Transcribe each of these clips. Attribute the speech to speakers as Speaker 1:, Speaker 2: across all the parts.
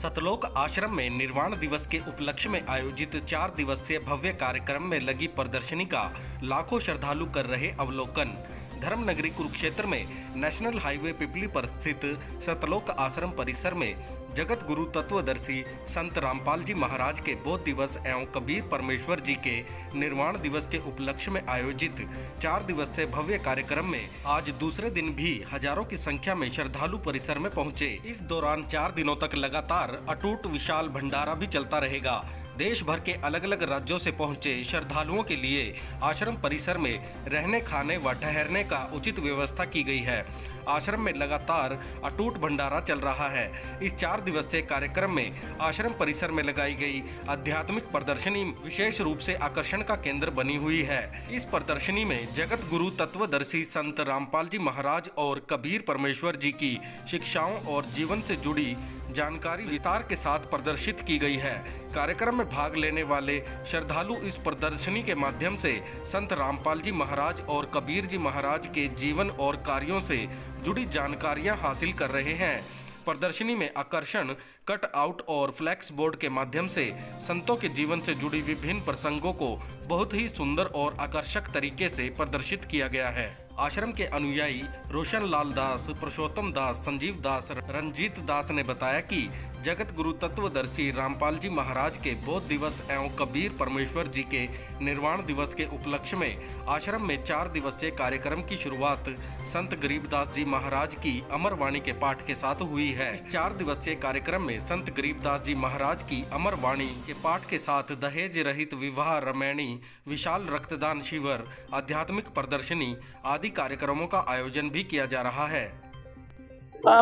Speaker 1: सतलोक आश्रम में निर्वाण दिवस के उपलक्ष्य में आयोजित 4 दिवसीय भव्य कार्यक्रम में लगी प्रदर्शनी का लाखों श्रद्धालु कर रहे अवलोकन। धर्मनगरी कुरुक्षेत्र में नेशनल हाईवे पिपली पर स्थित सतलोक आश्रम परिसर में जगत गुरु तत्वदर्शी संत रामपाल जी महाराज के बोध दिवस एवं कबीर परमेश्वर जी के निर्वाण दिवस के उपलक्ष्य में आयोजित 4 दिवसीय भव्य कार्यक्रम में आज दूसरे दिन भी हजारों की संख्या में श्रद्धालु परिसर में पहुंचे। इस दौरान 4 दिनों तक लगातार अटूट विशाल भंडारा भी चलता रहेगा। देश भर के अलग अलग राज्यों से पहुंचे श्रद्धालुओं के लिए आश्रम परिसर में रहने, खाने व ठहरने का उचित व्यवस्था की गई है। आश्रम में लगातार अटूट भंडारा चल रहा है। इस 4 दिवसीय कार्यक्रम में आश्रम परिसर में लगाई गई आध्यात्मिक प्रदर्शनी विशेष रूप से आकर्षण का केंद्र बनी हुई है। इस प्रदर्शनी में जगत गुरु तत्वदर्शी संत रामपाल जी महाराज और कबीर परमेश्वर जी की शिक्षाओं और जीवन से जुड़ी जानकारी विस्तार के साथ प्रदर्शित की गई है। कार्यक्रम में भाग लेने वाले श्रद्धालु इस प्रदर्शनी के माध्यम से संत रामपाल जी महाराज और कबीर जी महाराज के जीवन और कार्यों से जुड़ी जानकारियां हासिल कर रहे हैं। प्रदर्शनी में आकर्षण कट आउट और फ्लैक्स बोर्ड के माध्यम से संतों के जीवन से जुड़ी विभिन्न प्रसंगों को बहुत ही सुंदर और आकर्षक तरीके से प्रदर्शित किया गया है। आश्रम के अनुयायी रोशन लाल दास, पुरुषोत्तम दास, संजीव दास, रंजीत दास ने बताया कि जगत गुरु तत्वदर्शी रामपाल जी महाराज के बोध दिवस एवं कबीर परमेश्वर जी के निर्वाण दिवस के उपलक्ष्य में आश्रम में 4 दिवसीय कार्यक्रम की शुरुआत संत गरीबदास जी महाराज की अमर वाणी के पाठ के साथ हुई है। इस 4 दिवसीय कार्यक्रम में संत गरीबदास जी महाराज की अमर वाणी के पाठ के साथ दहेज रहित विवाह, रमैनी, विशाल रक्तदान शिविर, आध्यात्मिक प्रदर्शनी आदि कार्यक्रमों का आयोजन भी किया जा रहा है।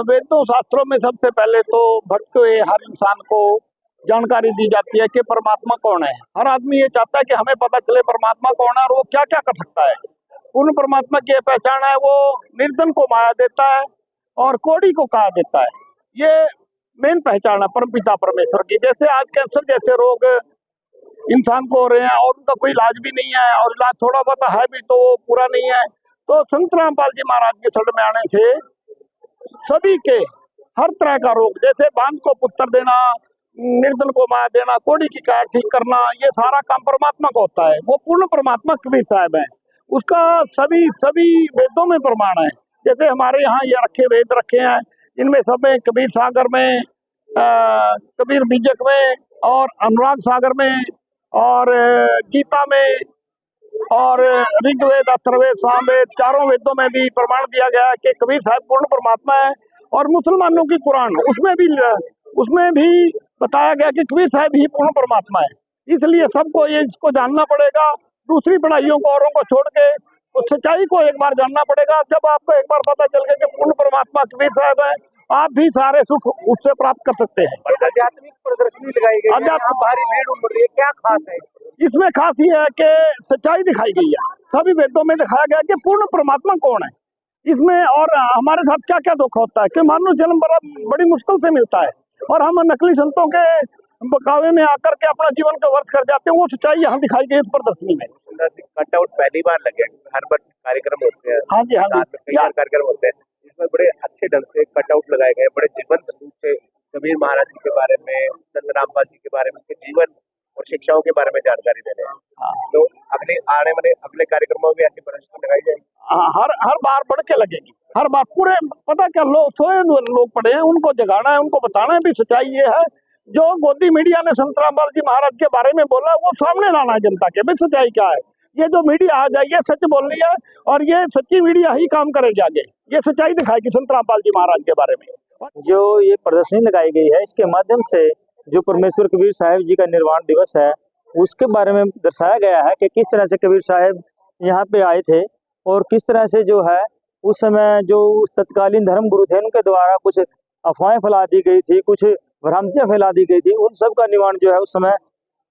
Speaker 2: वेदों शास्त्रों में सबसे पहले तो भटके हुए हर इंसान को जानकारी दी जाती है कि परमात्मा कौन है। हर आदमी ये चाहता है कि हमें पता चले परमात्मा कौन है और वो क्या क्या कर सकता है। पूर्ण परमात्मा की पहचान है, वो निर्धन को माया देता है और कोढ़ी को कहा देता है। ये मेन पहचान है परमपिता परमेश्वर की। जैसे आज कैंसर जैसे रोग इंसान को हो रहे हैं और उनका कोई इलाज भी नहीं है और इलाज थोड़ा बहुत है भी तो वो पूरा नहीं है, तो संत रामपाल जी महाराज के शरण में आने से सभी के हर तरह का रोग, जैसे बांध को पुत्र देना, निर्धन को माया देना, कोढ़ी की काया ठीक करना, ये सारा काम परमात्मा का होता है। वो पूर्ण परमात्मा कबीर साहब है, उसका सभी वेदों में प्रमाण है। जैसे हमारे यहाँ ये रखे वेद रखे हैं, इनमें सब में कबीर सागर में, कबीर बीजक में और अनुराग सागर में और गीता में और ऋग्वेद, अथर्ववेद, सामवेद, चारों वेदों में भी प्रमाण दिया गया है कि कबीर साहब पूर्ण परमात्मा है। और मुसलमानों की कुरान उसमें भी बताया गया कि कबीर साहब ही पूर्ण परमात्मा है। इसलिए सबको ये इसको जानना पड़ेगा। दूसरी पढ़ाइयों को औरों को छोड़ के उस सच्चाई को एक बार जानना पड़ेगा। जब आपको एक बार पता चल गया कि पूर्ण परमात्मा कबीर साहब है, आप भी सारे सुख उससे प्राप्त कर सकते हैं।
Speaker 3: आध्यात्मिक प्रदर्शनी लगाई गई है, यहाँ भारी भीड़ उमड़ रही है, क्या खास है
Speaker 2: इसमें? खास ये है कि सच्चाई दिखाई गई है, सभी वेदों में दिखाया गया कि पूर्ण परमात्मा कौन है इसमें। और हमारे साथ क्या क्या दुख होता है कि मानव जन्म बड़ी मुश्किल से मिलता है और हम नकली संतों के बकावे में आकर के अपना जीवन को व्यर्थ कर जाते हैं। वो सच्चाई यहाँ दिखाई गई इस प्रदर्शनी में।
Speaker 3: कटआउट पहली बार लगे, हर बार कार्यक्रम होते हैं,
Speaker 2: हाँ जी,
Speaker 3: कार्यक्रम होते हैं, इसमें बड़े अच्छे ढंग से कटआउट लगाए गए, बड़े जीवंत रूप से कबीर महाराज जी के बारे में, संत रामपाल जी के बारे में, उनके जीवन और शिक्षाओं के बारे में जानकारी दे रहे हैं। तो अगले कार्यक्रमों में भी ऐसी प्रदर्शनी लगाई जाएगी।
Speaker 2: हर बार बढ़ के लगेगी, हर बार पूरे पता क्या सोए लोग पड़े हैं, उनको जगाना है, उनको बताना है भी सच्चाई ये है। जो गोदी मीडिया ने संत रामपाल जी महाराज के बारे में बोला वो सामने लाना है जनता के, भी सच्चाई क्या है। ये जो मीडिया आ जाएगी सच बोल रही है और ये सच्ची मीडिया ही काम करेगी आगे, ये सच्चाई दिखाएगी संत रामपाल जी महाराज के बारे में।
Speaker 4: जो ये प्रदर्शनी लगाई गई है, इसके माध्यम से जो परमेश्वर कबीर साहब जी का निर्वाण दिवस है उसके बारे में दर्शाया गया है कि किस तरह से कबीर साहब यहाँ पे आए थे और किस तरह से जो है उस समय जो तत्कालीन धर्म गुरु थे उनके द्वारा कुछ अफवाहें फैला दी गई थी, कुछ भ्रांतियां फैला दी गई थी, उन सब का निवारण जो है उस समय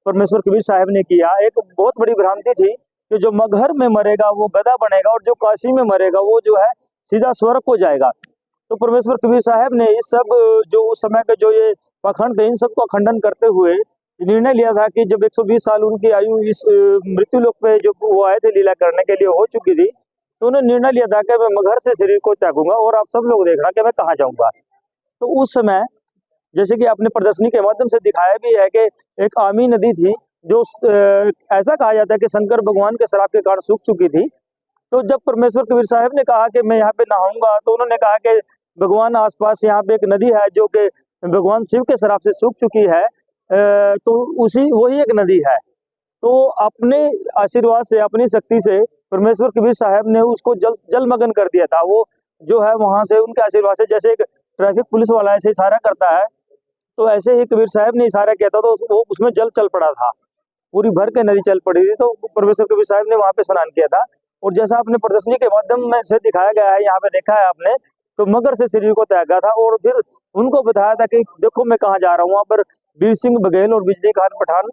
Speaker 4: परमेश्वर कबीर साहब ने किया। एक बहुत बड़ी भ्रांति थी कि जो मगहर में मरेगा वो गधा बनेगा और जो काशी में मरेगा वो जो है सीधा स्वर्ग को जाएगा। तो परमेश्वर कबीर साहब ने इस सब जो उस समय के जो ये पाखंड थे इन सबको खंडन करते हुए निर्णय लिया था कि जब 120 साल उनकी आयु इस मृत्यु लोक पे जो वो आए थे लीला करने के लिए हो चुकी थी, तो उन्होंने निर्णय लिया था कि मैं मगहर से शरीर को त्यागूंगा और आप सब लोग देखना कि मैं कहाँ जाऊंगा। तो उस समय जैसे कि आपने प्रदर्शनी के माध्यम से दिखाया भी है कि एक आमी नदी थी जो ऐसा कहा जाता है कि शंकर भगवान के श्राप के कारण सूख चुकी थी। तो जब परमेश्वर कबीर साहब ने कहा कि मैं यहाँ पे नहाऊंगा, तो उन्होंने कहा कि भगवान आसपास यहाँ पे एक नदी है जो कि भगवान शिव के श्राप से सूख चुकी है, तो वही एक नदी है। तो अपने आशीर्वाद से, अपनी शक्ति से परमेश्वर कबीर साहब ने उसको जलमग्न कर दिया था। वो जो है वहां से उनके आशीर्वाद से, जैसे एक ट्रैफिक पुलिस वाला ऐसे इशारा करता है, तो ऐसे ही कबीर साहब ने इशारा किया था, तो वो उसमें जल चल पड़ा था, पूरी भर के नदी चल पड़ी थी। तो परमेश्वर कबीर साहब ने वहां पे स्नान किया था। और जैसा आपने प्रदर्शनी के माध्यम में से दिखाया गया है, यहाँ पे देखा है आपने, तो मगर से शरीर को त्यागा था और फिर उनको बताया था कि देखो मैं कहाँ जा रहा हूँ। वहां पर वीर सिंह बघेल और बिजली खान पठान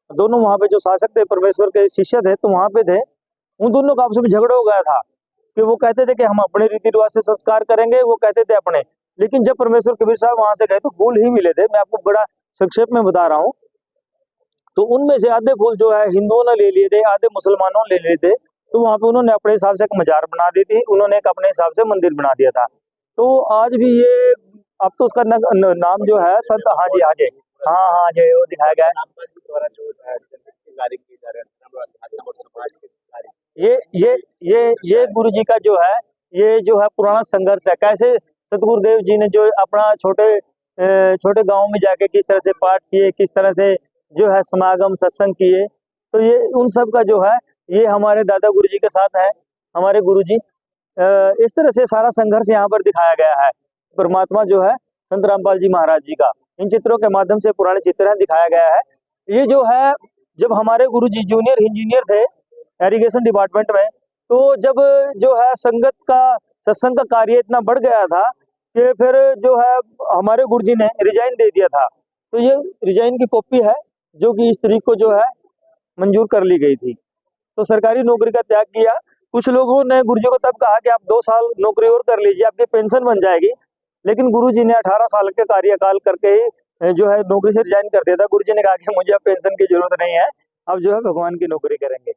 Speaker 4: दोनों वहां पे जो शासक थे, परमेश्वर के शिष्य थे, तो वहां पे थे। उन दोनों का आपस में झगड़ा हो गया था कि वो कहते थे कि हम अपने रीति रिवाज से संस्कार करेंगे, वो कहते थे अपने। लेकिन जब परमेश्वर कबीर साहब वहां से गए तो फूल ही मिले थे। मैं आपको बड़ा संक्षेप में बता रहा हूँ। तो उनमें से आधे फूल जो है हिंदुओं ने ले लिए थे, आधे मुसलमानों ने ले लिए थे। तो वहां पे उन्होंने अपने हिसाब से एक मजार बना दी थी, उन्होंने एक अपने हिसाब से मंदिर बना दिया था। तो आज भी ये, अब तो उसका नाम जो है संत, हाँ जी हाँ जी वो दिखाया गया है।
Speaker 3: द्वारा जो कार्य किए जा रहे हैं और समाज के कार्य,
Speaker 4: ये गुरु जी का जो है, ये जो है पुराना संघर्ष है। कैसे सतगुरुदेव जी ने जो अपना छोटे गांव में जाके किस तरह से पाठ किए, किस तरह से जो है समागम सत्संग किए, तो ये उन सब का जो है, ये हमारे दादा गुरु जी के साथ है, हमारे गुरु जी। इस तरह से सारा संघर्ष यहाँ पर दिखाया गया है। परमात्मा जो है संत रामपाल जी महाराज जी का इन चित्रों के माध्यम से, पुराने चित्र है, दिखाया गया है। ये जो है, जब हमारे गुरु जी जूनियर इंजीनियर थे एरीगेशन डिपार्टमेंट में, तो जब जो है संगत का सत्संग का कार्य इतना बढ़ गया था कि फिर जो है हमारे गुरु जी ने रिजाइन दे दिया था। तो ये रिजाइन की कॉपी है जो कि इस तरीक को जो है मंजूर कर ली गई थी। तो सरकारी नौकरी का त्याग किया। कुछ लोगों ने गुरु जी को तब कहा कि आप 2 साल नौकरी और कर लीजिए, आपकी पेंशन बन जाएगी। लेकिन गुरु जी ने 18 साल के कार्यकाल करके ही जो है नौकरी से रिजाइन कर दिया था। गुरु जी ने कहा कि मुझे अब पेंशन की जरूरत नहीं है, अब जो है भगवान की नौकरी करेंगे।